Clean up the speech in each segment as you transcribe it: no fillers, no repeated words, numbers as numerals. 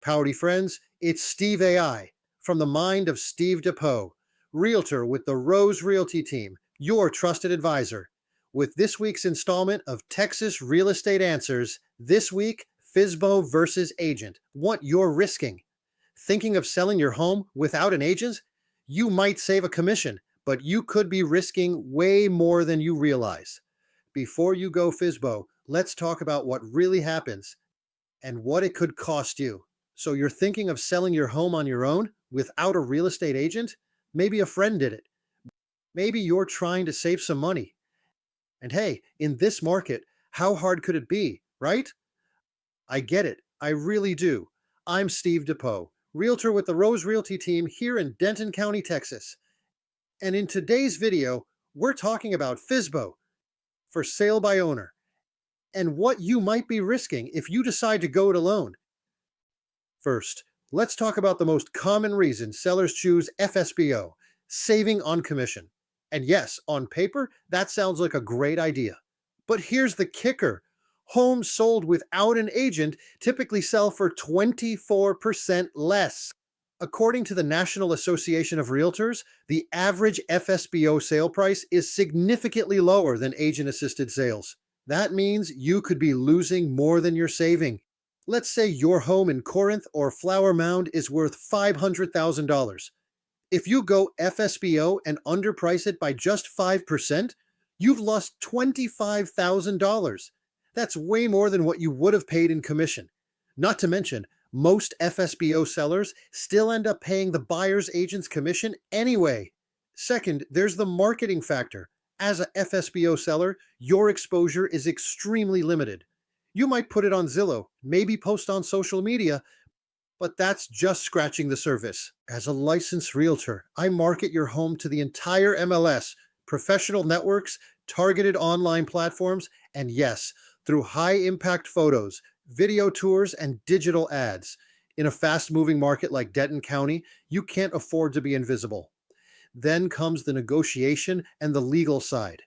Howdy, friends. It's Steve AI from the mind of Steve DePoe, realtor with the Rose Realty Team, your trusted advisor. With this week's installment of Texas Real Estate Answers, this week, FSBO versus agent. What you're risking. Thinking of selling your home without an agent? You might save a commission, but you could be risking way more than you realize. Before you go FSBO, let's talk about what really happens and what it could cost you. So you're thinking of selling your home on your own without a real estate agent? Maybe a friend did it. Maybe you're trying to save some money. And hey, in this market, how hard could it be, right? I get it. I really do. I'm Steve DePoe, realtor with the Rose Realty Team here in Denton County, Texas. And in today's video, we're talking about FSBO, for sale by owner, and what you might be risking if you decide to go it alone. First, let's talk about the most common reason sellers choose FSBO, saving on commission. And yes, on paper, that sounds like a great idea. But here's the kicker. Homes sold without an agent typically sell for 24% less. According to the National Association of Realtors, the average FSBO sale price is significantly lower than agent-assisted sales. That means you could be losing more than you're saving. Let's say your home in Corinth or Flower Mound is worth $500,000. If you go FSBO and underprice it by just 5%, you've lost $25,000. That's way more than what you would have paid in commission. Not to mention, most FSBO sellers still end up paying the buyer's agent's commission anyway. Second, there's the marketing factor. As a FSBO seller, your exposure is extremely limited. You might put it on Zillow, maybe post on social media, but that's just scratching the surface. As a licensed realtor, I market your home to the entire MLS, professional networks, targeted online platforms, and yes, through high-impact photos, video tours, and digital ads. In a fast-moving market like Denton County, you can't afford to be invisible. Then comes the negotiation and the legal side.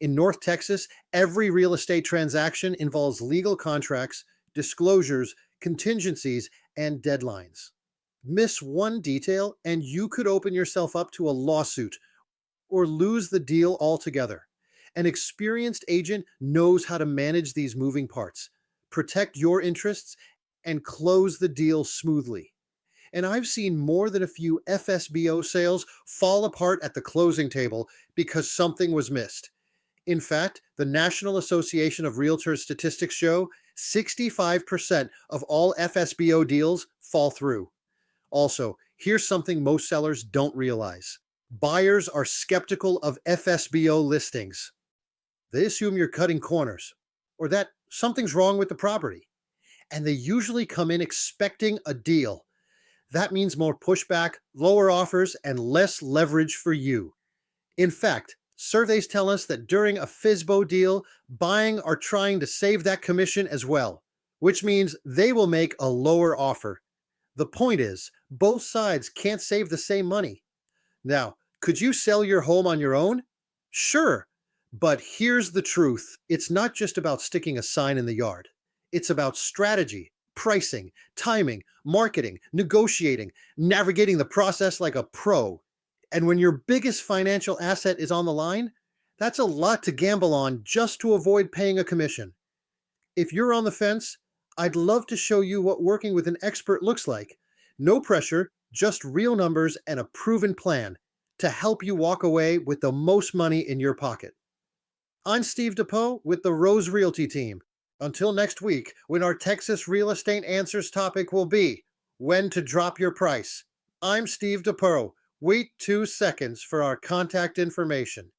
In North Texas, every real estate transaction involves legal contracts, disclosures, contingencies, and deadlines. Miss one detail, and you could open yourself up to a lawsuit or lose the deal altogether. An experienced agent knows how to manage these moving parts, protect your interests, and close the deal smoothly. And I've seen more than a few FSBO sales fall apart at the closing table because something was missed. In fact, the National Association of Realtors statistics show 65% of all FSBO deals fall through. Also, here's something most sellers don't realize. Buyers are skeptical of FSBO listings. They assume you're cutting corners or that something's wrong with the property. And they usually come in expecting a deal. That means more pushback, lower offers, and less leverage for you. In fact, surveys tell us that during a FSBO deal, buying are trying to save that commission as well, which means they will make a lower offer. The point is, both sides can't save the same money. Now, could you sell your home on your own? Sure, but here's the truth. It's not just about sticking a sign in the yard. It's about strategy, pricing, timing, marketing, negotiating, navigating the process like a pro. And when your biggest financial asset is on the line, that's a lot to gamble on just to avoid paying a commission. If you're on the fence, I'd love to show you what working with an expert looks like. No pressure, just real numbers and a proven plan to help you walk away with the most money in your pocket. I'm Steve DePoe with the Rose Realty Team. Until next week, when our Texas Real Estate Answers topic will be when to drop your price. I'm Steve DePoe. Wait 2 seconds for our contact information.